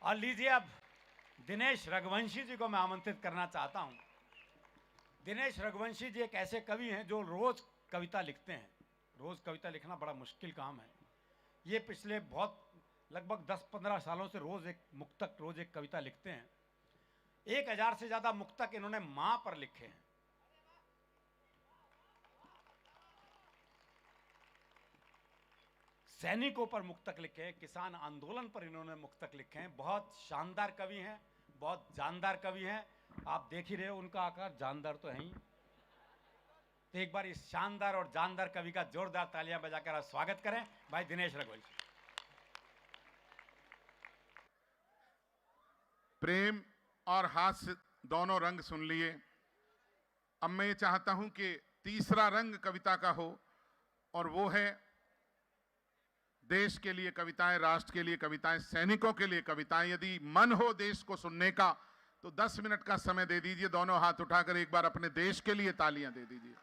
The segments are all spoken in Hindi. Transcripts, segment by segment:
और लीजिए अब दिनेश रघुवंशी जी को मैं आमंत्रित करना चाहता हूं। दिनेश रघुवंशी जी एक ऐसे कवि हैं जो रोज कविता लिखते हैं। रोज कविता लिखना बड़ा मुश्किल काम है। ये पिछले बहुत लगभग 10-15 सालों से रोज एक कविता लिखते हैं। 1000 से ज्यादा मुक्तक इन्होंने मां पर लिखे हैं। सैनिकों पर मुक्तक लिखे हैं, किसान आंदोलन पर इन्होंने मुक्तक लिखे हैं। बहुत शानदार कवि हैं, बहुत जानदार कवि हैं। आप देख ही रहे हो उनका आकार जानदार तो है ही। तो एक बार इस शानदार और जानदार कवि का जोरदार तालियां बजाकर आप स्वागत करें भाई दिनेश रघुवंशी। प्रेम और हास्य दोनों रंग सुन लिए। अब मैं ये चाहता हूं कि तीसरा रंग कविता का हो, और वो है देश के लिए कविताएं, राष्ट्र के लिए कविताएं, सैनिकों के लिए कविताएं। यदि मन हो देश को सुनने का तो 10 मिनट का समय दे दीजिए। दोनों हाथ उठाकर एक बार अपने देश के लिए तालियां दे दीजिए।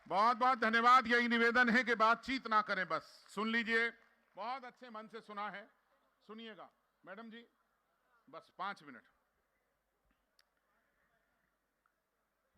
बहुत बहुत धन्यवाद। यही निवेदन है कि बातचीत ना करें, बस सुन लीजिए। बहुत अच्छे मन से सुना है, सुनिएगा। मैडम जी बस 5 मिनट।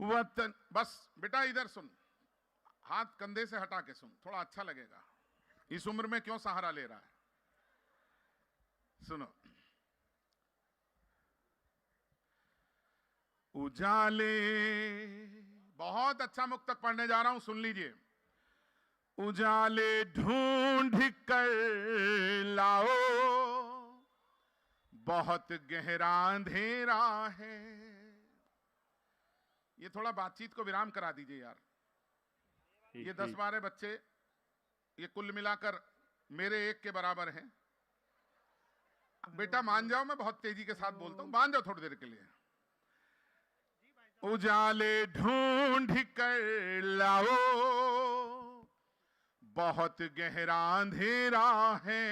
वतन, बस बेटा इधर सुन, हाथ कंधे से हटा के सुन, थोड़ा अच्छा लगेगा। इस उम्र में क्यों सहारा ले रहा है? सुनो। उजाले, बहुत अच्छा मुक्तक पढ़ने जा रहा हूं, सुन लीजिए। उजाले ढूंढ कर लाओ, बहुत गहरा अंधेरा है। ये थोड़ा बातचीत को विराम करा दीजिए यार। ये 10-12 बच्चे, ये कुल मिलाकर मेरे एक के बराबर हैं। बेटा मान जाओ, मैं बहुत तेजी के साथ बोलता हूं, मान जाओ थोड़ी देर के लिए। उजाले ढूंढ कर लाओ, बहुत गहरा अंधेरा है।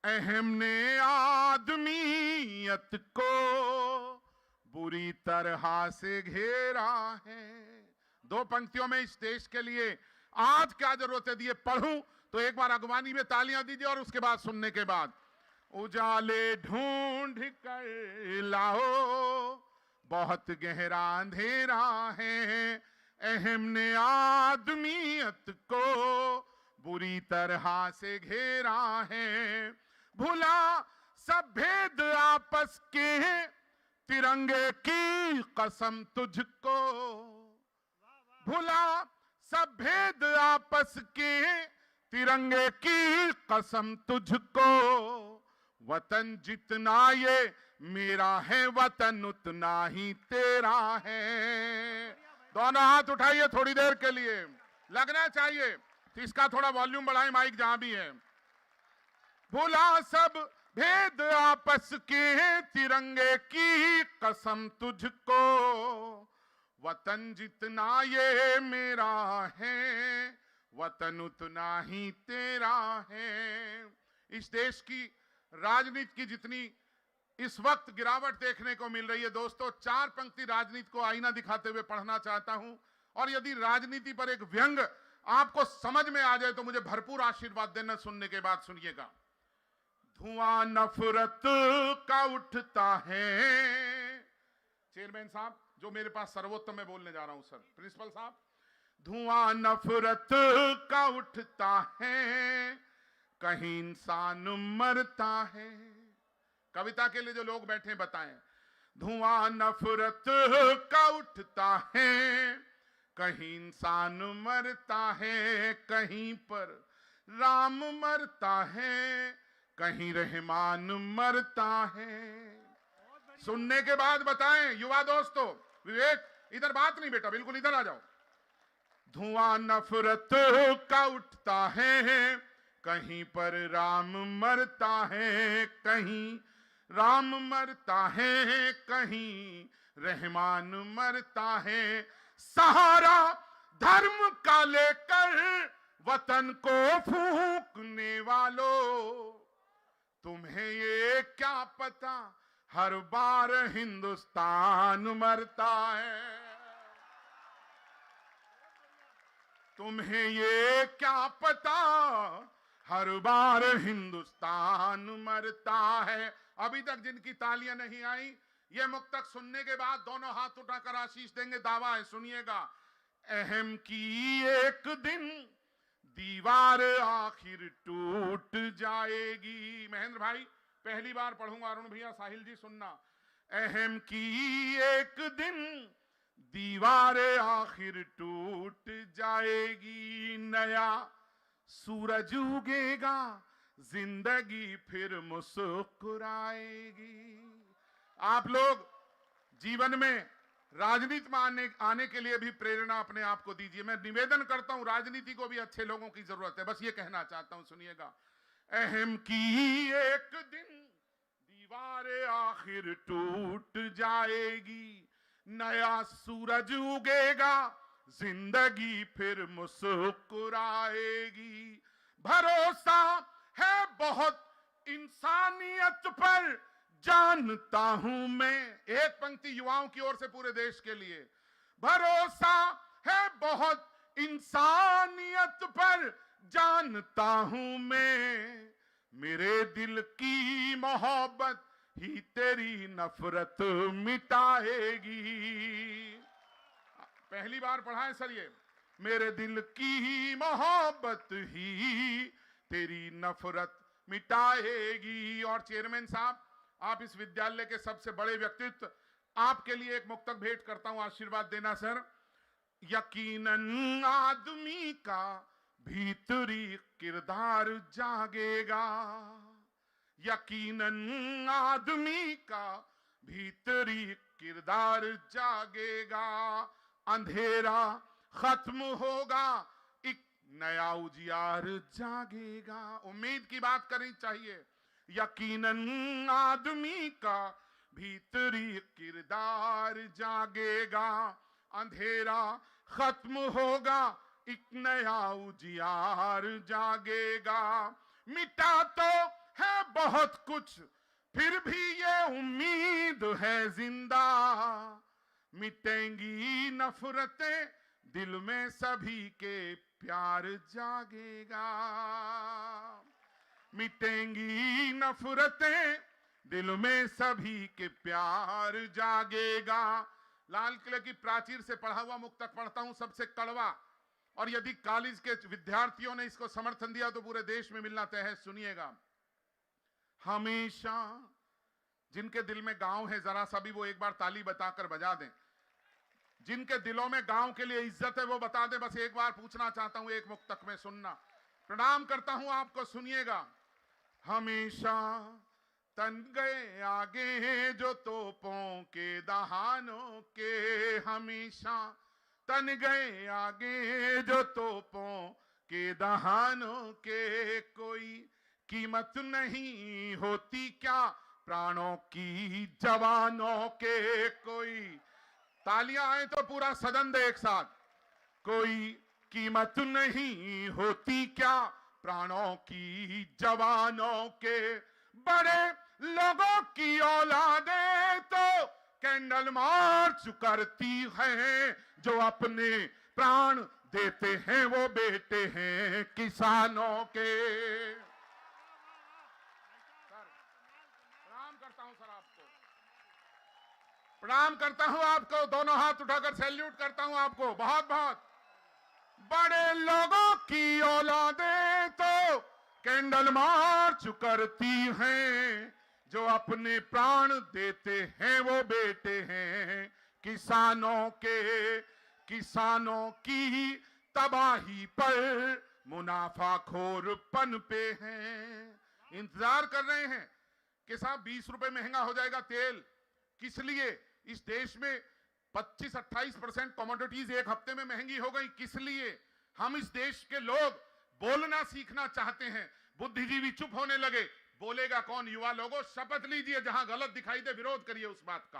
अहम ने आदमियत को बुरी तरह से घेरा है। 2 पंक्तियों में इस देश के लिए आज क्या जरूरत है दिए पढ़ूं तो एक बार अगवानी में तालियां दीजिए, और उसके बाद सुनने के बाद। उजाले ढूंढ कर लाओ, बहुत गहरा अंधेरा है। अहम ने आदमियत को बुरी तरह से घेरा है। भुला सब भेद आपस के, तिरंगे की कसम तुझको। भुला सब भेद आपस के, तिरंगे की कसम तुझको। वतन जितना ये मेरा है, वतन उतना ही तेरा है। दोनों हाथ उठाइए थोड़ी देर के लिए, लगना चाहिए। तो इसका थोड़ा वॉल्यूम बढ़ाएं, माइक जहां भी है। भुला सब भेद आपस के, तिरंगे की कसम तुझको। वतन जितना ये मेरा है, वतन उतना ही तेरा है। इस देश की राजनीति की जितनी इस वक्त गिरावट देखने को मिल रही है दोस्तों, 4 पंक्ति राजनीति को आईना दिखाते हुए पढ़ना चाहता हूं। और यदि राजनीति पर एक व्यंग आपको समझ में आ जाए तो मुझे भरपूर आशीर्वाद देना। सुनने के बाद सुनिएगा। धुआं नफरत का उठता है। चेयरमैन साहब, जो मेरे पास सर्वोत्तम में बोलने जा रहा हूं सर, प्रिंसिपल साहब। धुआं नफरत का उठता है, कहीं इंसान मरता है। कविता के लिए जो लोग बैठे बताएं। धुआं नफरत का उठता है, कहीं इंसान मरता है। कहीं पर राम मरता है, कहीं रहमान मरता है। सुनने के बाद बताएं युवा दोस्तों। विवेक इधर बात नहीं बेटा, बिल्कुल इधर आ जाओ। धुआं नफरत का उठता है, कहीं पर राम मरता है। कहीं राम मरता है, कहीं रहमान मरता है। सहारा धर्म का लेकर वतन को फूंकने वालों, तुम्हें ये क्या पता हर बार हिंदुस्तान मरता है। तुम्हें ये क्या पता हर बार हिंदुस्तान मरता है। अभी तक जिनकी तालियां नहीं आई, ये मुक्तक सुनने के बाद दोनों हाथ उठाकर आशीष देंगे। दावा है, सुनिएगा। अहम की एक दिन दीवार आखिर टूट जाएगी। महेंद्र भाई पहली बार पढ़ूंगा, अरुण भैया, साहिल जी सुनना। अहम की एक दिन दीवार आखिर टूट जाएगी, नया सूरज उगेगा, जिंदगी फिर मुस्कुराएगी। आप लोग जीवन में राजनीति में आने के लिए भी प्रेरणा अपने आप को दीजिए। मैं निवेदन करता हूं, राजनीति को भी अच्छे लोगों की जरूरत है। बस ये कहना चाहता हूं, सुनिएगा। अहम की एक दिन दीवार आखिर टूट जाएगी, नया सूरज उगेगा, जिंदगी फिर मुस्कुराएगी। भरोसा है बहुत इंसानियत पर, जानता हूं मैं। एक पंक्ति युवाओं की ओर से पूरे देश के लिए। भरोसा है बहुत इंसानियत पर, जानता हूं मैं। मेरे दिल की मोहब्बत ही तेरी नफरत मिटाएगी। पहली बार पढ़ा है सर ये। मेरे दिल की मोहब्बत ही तेरी नफरत मिटाएगी। और चेयरमैन साहब, आप इस विद्यालय के सबसे बड़े व्यक्तित्व, आपके लिए एक मुक्तक भेंट करता हूं, आशीर्वाद देना सर। यकीनन आदमी का भीतरी किरदार जागेगा, यकीनन आदमी का भीतरी किरदार जागेगा। अंधेरा खत्म होगा, एक नया उजियार जागेगा। उम्मीद की बात करनी चाहिए। यकीनन आदमी का भीतरी किरदार जागेगा, अंधेरा खत्म होगा, एक नया उजियार जागेगा। मिटा तो है बहुत कुछ, फिर भी ये उम्मीद है जिंदा। मिटेंगी नफरतें, दिल में सभी के प्यार जागेगा। मिटेंगी नफरतें, दिल में सभी के प्यार जागेगा। लाल किले की प्राचीर से पढ़ा हुआ मुक्तक पढ़ता हूं, सबसे कड़वा, और यदि कॉलेज के विद्यार्थियों ने इसको समर्थन दिया तो पूरे देश में मिलना तय है। सुनिएगा। हमेशा जिनके दिल में गांव है, जरा सा भी वो एक बार ताली बताकर बजा दें। जिनके दिलों में गांव के लिए इज्जत है वो बता दें। बस एक बार पूछना चाहता हूं, एक मुक्तक में सुनना। प्रणाम करता हूं आपको, सुनिएगा। हमेशा तन गए आगे जो तोपों के दहानों के, हमेशा तन गए आगे जो तोपों के दहानों के। कोई कीमत नहीं होती क्या प्राणों की जवानों के। कोई तालियां आए तो पूरा सदन दे एक साथ। कोई कीमत नहीं होती क्या प्राणों की जवानों के। बड़े लोगों की औलादें तो कैंडल मार्च करती हैं, जो अपने प्राण देते हैं वो बेटे हैं किसानों के। प्रणाम करता हूं सर आपको, प्रणाम करता हूं आपको, दोनों हाथ उठाकर सैल्यूट करता हूं आपको, बहुत बहुत। बड़े लोगों की औलादें तो कैंडल मार्च करती हैं, जो अपने प्राण देते हैं वो बेटे हैं किसानों के। किसानों की तबाही पर मुनाफाखोर पन पे हैं। इंतजार कर रहे हैं कि साहब 20 रुपए महंगा हो जाएगा तेल। किस लिए? इस देश में 25-28% कमोडिटीज एक हफ्ते में महंगी हो गई। किस लिए? हम इस देश के लोग बोलना सीखना चाहते हैं। बुद्धिजीवी चुप होने लगे, बोलेगा कौन? युवा लोगों, शपथ लीजिए, जहां गलत दिखाई दे विरोध करिए उस बात का,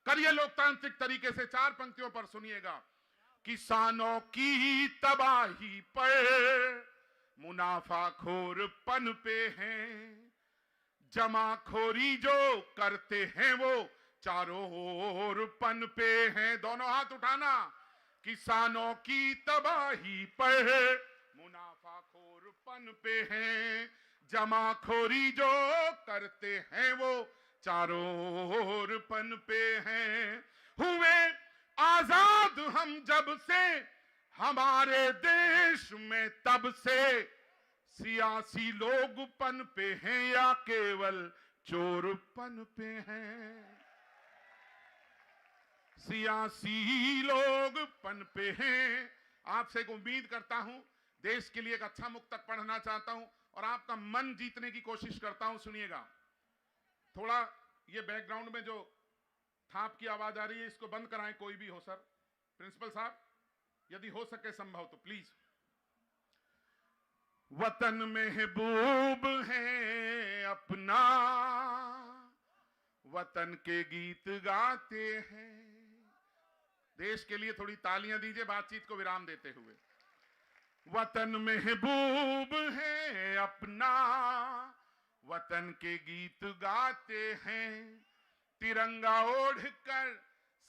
करिए लोकतांत्रिक तरीके से। 4 पंक्तियों पर सुनिएगा। किसानों की तबाही पर मुनाफाखोर पन पे हैं, जमाखोरी जो करते हैं वो चारों ओर पन पे हैं। दोनों हाथ उठाना। किसानों की तबाही पर मुनाफाखोर पन पन पे हैं, जमाखोरी जो करते हैं वो चारों ओर पन पे हैं। हुए आजाद हम जब से हमारे देश में, तब से सियासी लोग पन पे हैं या केवल चोर पन पे हैं। सियासी लोग पन पे हैं। आपसे एक उम्मीद करता हूं, देश के लिए एक अच्छा मुक्तक पढ़ना चाहता हूं और आपका मन जीतने की कोशिश करता हूं। सुनिएगा, थोड़ा ये बैकग्राउंड में जो थाप की आवाज आ रही है इसको बंद कराएं, कोई भी हो सर, प्रिंसिपल साहब, यदि हो सके संभव तो प्लीज। वतन महबूब है अपना, वतन के गीत गाते हैं। देश के लिए थोड़ी तालियां दीजिए बातचीत को विराम देते हुए। वतन महबूब है अपना, वतन के गीत गाते हैं। तिरंगा ओढ़कर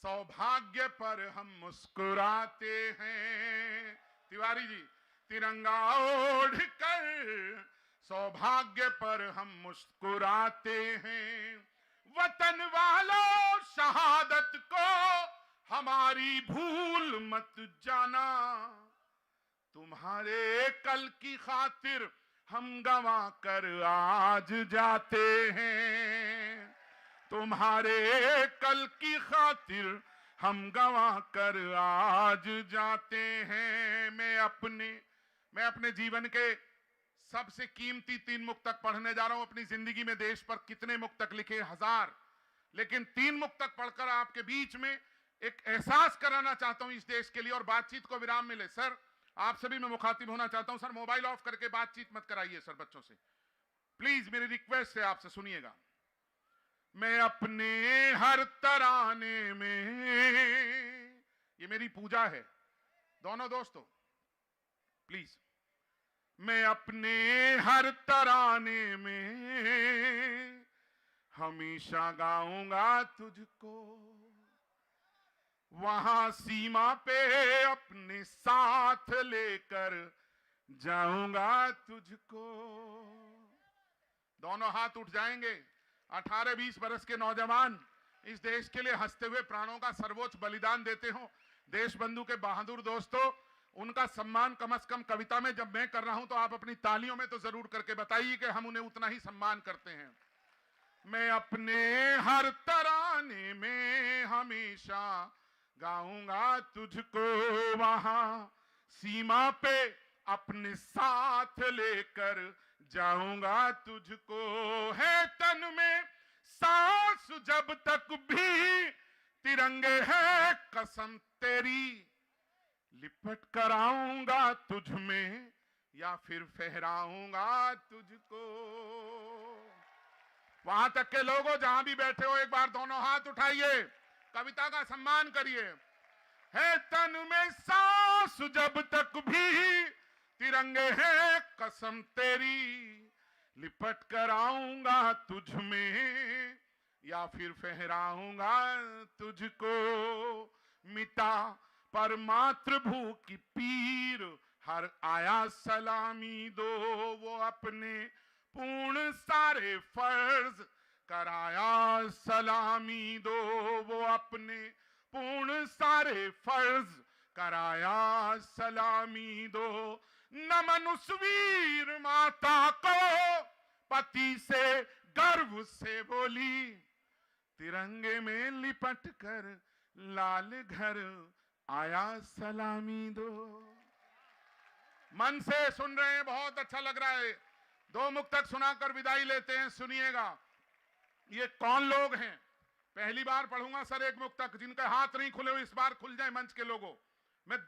सौभाग्य पर हम मुस्कुराते हैं। तिवारी जी, तिरंगा ओढ़कर सौभाग्य पर हम मुस्कुराते हैं। वतन वालों शहादत को हमारी भूल मत जाना, तुम्हारे कल की खातिर हम गंवा कर आज जाते हैं। तुम्हारे कल की खातिर हम गंवा कर आज जाते हैं। मैं अपने जीवन के सबसे कीमती 3 मुक्तक पढ़ने जा रहा हूं। अपनी जिंदगी में देश पर कितने मुक्तक लिखे, 1000, लेकिन 3 मुक्तक पढ़कर आपके बीच में एक एहसास कराना चाहता हूं इस देश के लिए, और बातचीत को विराम मिले। सर, आप सभी मैं मुखातिब होना चाहता हूं। सर, मोबाइल ऑफ करके बातचीत मत कराइए सर बच्चों से, प्लीज, मेरी रिक्वेस्ट है आपसे, सुनिएगा। मैं अपने हर तराने में, ये मेरी पूजा है दोनों दोस्तों, प्लीज। मैं अपने हर तराने में हमेशा गाऊंगा तुझको, वहां सीमा पे अपने साथ लेकर जाऊंगा तुझको। दोनों हाथ उठ जाएंगे। 18-20 बरस के नौजवान इस देश के लिए हंसते हुए प्राणों का सर्वोच्च बलिदान देते हो। देश बंधु के बहादुर दोस्तों, उनका सम्मान कम से कम कविता में जब मैं कर रहा हूं तो आप अपनी तालियों में तो जरूर करके बताइए कि हम उन्हें उतना ही सम्मान करते हैं। मैं अपने हर तराने में हमेशा गाऊंगा तुझको, वहां सीमा पे अपने साथ लेकर जाऊंगा तुझको। है तन में सांस जब तक भी तिरंगे है कसम तेरी, लिपट कर आऊंगा तुझ में या फिर फहराऊंगा तुझको। वहां तक के लोगों जहां भी बैठे हो एक बार दोनों हाथ उठाइए, कविता का सम्मान करिए। है तन में सांस जब तक भी तिरंगे है कसम तेरी, लिपट कर आऊंगा तुझ में या फिर फहराऊंगा तुझको। मिटा पर मातृभू की पीर हर आया सलामी दो, वो अपने पूर्ण सारे फर्ज कराया सलामी दो, वो अपने पूर्ण सारे फर्ज कराया सलामी दो। नमन उस वीर माता को पति से गर्व से बोली, तिरंगे में लिपट कर लाल घर आया सलामी दो। मन से सुन रहे हैं, बहुत अच्छा लग रहा है। 2 मुक्तक सुनाकर विदाई लेते हैं। सुनिएगा, ये कौन लोग हैं? पहली बार पढ़ूंगा सर एक मुक्तक, जिनके हाथ नहीं खुले हुए इस बार खुल जाए मंच के लोगों। मैं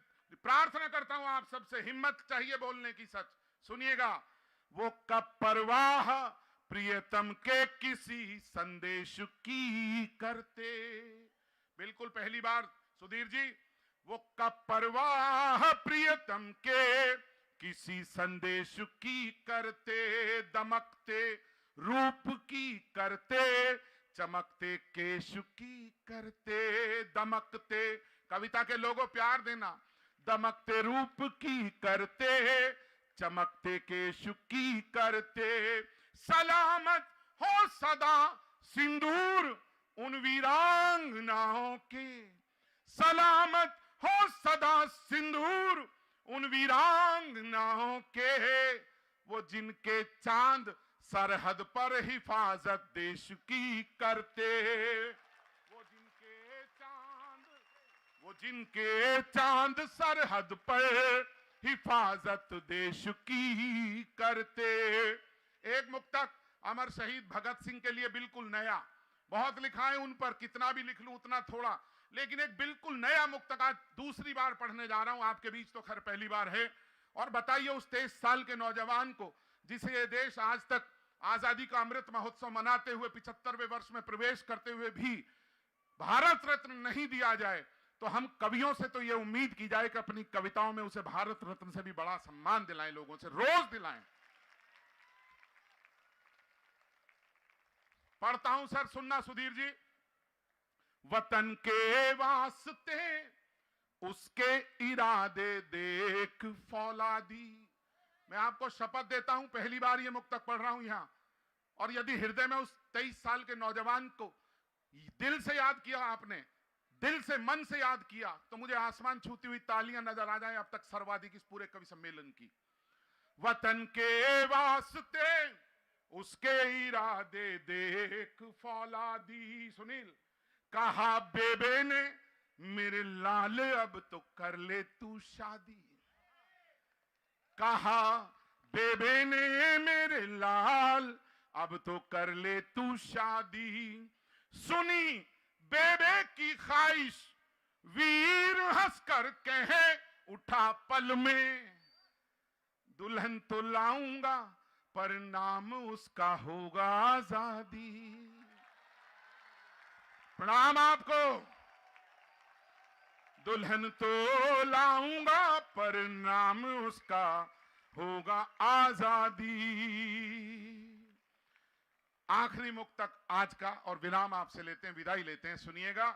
प्रार्थना करता हूं आप सबसे, हिम्मत चाहिए बोलने की। सच सुनिएगा। वो कब परवाह प्रियतम के किसी संदेश की करते, बिल्कुल पहली बार सुधीर जी, वो कब परवाह प्रियतम के किसी संदेश की करते, दमकते रूप की करते, चमकते केश की करते, दमकते, कविता के लोगों प्यार देना, दमकते रूप की करते, चमकते केश की करते। सलामत हो सदा सिंदूर उन वीरांगनाओं के, सलामत हो सदा सिंदूर उन वीरांगनाओं के, वो जिनके चांद सरहद पर हिफाजत देश की करते। वो जिनके चांद सरहद पर हिफाजत देश की करते। एक मुक्तक अमर शहीद भगत सिंह के लिए बिल्कुल नया, बहुत लिखा है उन पर, कितना भी लिख लूं उतना थोड़ा, लेकिन एक बिल्कुल नया मुक्तक आज दूसरी बार पढ़ने जा रहा हूं आपके बीच, तो खैर पहली बार है। और बताइए उस 23 साल के नौजवान को जिसे ये देश आज तक आजादी का अमृत महोत्सव मनाते हुए 75वें वर्ष में प्रवेश करते हुए भी भारत रत्न नहीं दिया जाए, तो हम कवियों से तो ये उम्मीद की जाए कि अपनी कविताओं में उसे भारत रत्न से भी बड़ा सम्मान दिलाएं, लोगों से रोज दिलाएं। पढ़ता हूं सर, सुनना सुधीर जी। वतन के वास्ते उसके इरादे देख फौलादी। मैं आपको शपथ देता हूं पहली बार ये मुक्तक पढ़ रहा हूं यहां, और यदि हृदय में उस 23 साल के नौजवान को दिल से याद किया आपने, दिल से मन से याद किया, तो मुझे आसमान छूती हुई तालियां नजर आ जाए अब तक सर्वाधिक इस पूरे कवि सम्मेलन की। वतन के वास्ते उसके इरादे देख फौलादी। सुनील, कहा बेबे ने मेरे लाल अब तो कर ले तू शादी, कहा बेबे ने मेरे लाल अब तो कर ले तू शादी। सुनी बेबे की ख्वाहिश वीर हंसकर कहे उठा पल में, दुल्हन तो लाऊंगा पर नाम उसका होगा आजादी। प्रणाम आपको। दुल्हन तो लाऊंगा पर नाम उसका होगा आजादी। आखिरी मुक्तक आज का, और विराम आपसे लेते हैं, विदाई लेते हैं, सुनिएगा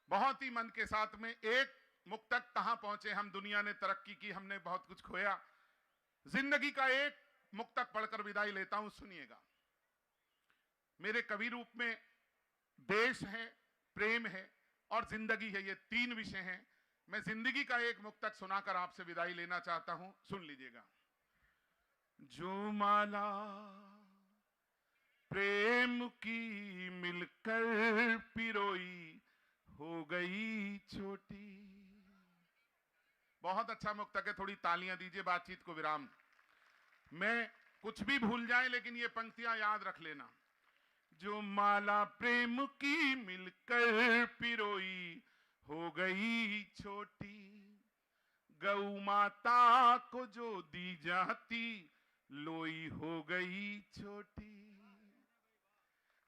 बहुत ही मन के साथ में। एक मुक्तक कहां पहुंचे हम, दुनिया ने तरक्की की, हमने बहुत कुछ खोया। जिंदगी का एक मुक्तक पढ़कर विदाई लेता हूं, सुनिएगा। मेरे कवि रूप में देश है, प्रेम है और जिंदगी है, ये 3 विषय हैं। मैं जिंदगी का एक मुक्तक सुनाकर आपसे विदाई लेना चाहता हूं, सुन लीजिएगा। जो माला प्रेम की मिलकर पिरोई हो गई छोटी। बहुत अच्छा मुक्तक है, थोड़ी तालियां दीजिए, बातचीत को विराम। मैं कुछ भी भूल जाए लेकिन ये पंक्तियां याद रख लेना। जो माला प्रेम की मिलकर पिरोई हो गई छोटी, गौ माता को जो दी जाती लोई हो गई छोटी,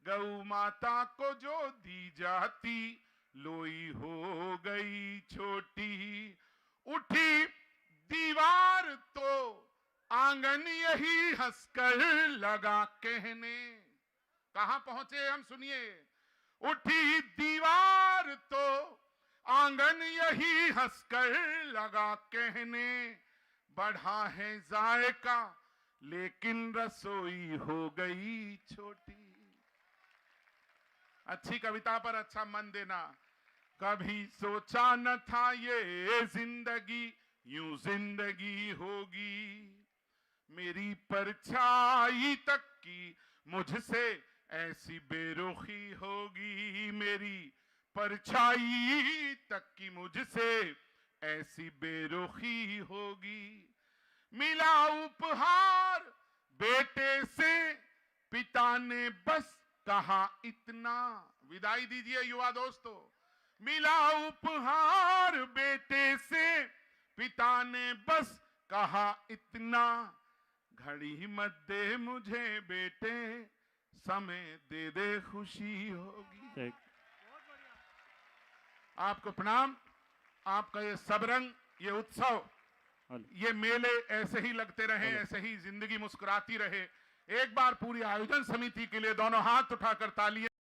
गौ माता को जो दी जाती लोई हो गई छोटी। उठी दीवार तो आंगन यही हंसकर लगा कहने। कहां पहुंचे हम, सुनिए। उठी दीवार तो आंगन यही हंसकर लगा कहने, बढ़ा है जायका लेकिन रसोई हो गई छोटी। अच्छी कविता पर अच्छा मन देना। कभी सोचा न था ये जिंदगी यूं जिंदगी होगी, मेरी परछाई तक की मुझसे ऐसी बेरुखी होगी, मेरी परछाई तक की मुझसे ऐसी बेरुखी होगी। मिला उपहार बेटे से पिता ने बस कहा इतना। विदाई दीजिए युवा दोस्तों। मिला उपहार बेटे से पिता ने बस कहा इतना, घड़ी मत दे मुझे बेटे समय दे दे खुशी होगी। आपको प्रणाम। आपका ये सब रंग, ये उत्सव, ये मेले ऐसे ही लगते रहे, ऐसे ही जिंदगी मुस्कुराती रहे। एक बार पूरी आयोजन समिति के लिए दोनों हाथ उठाकर तालियां।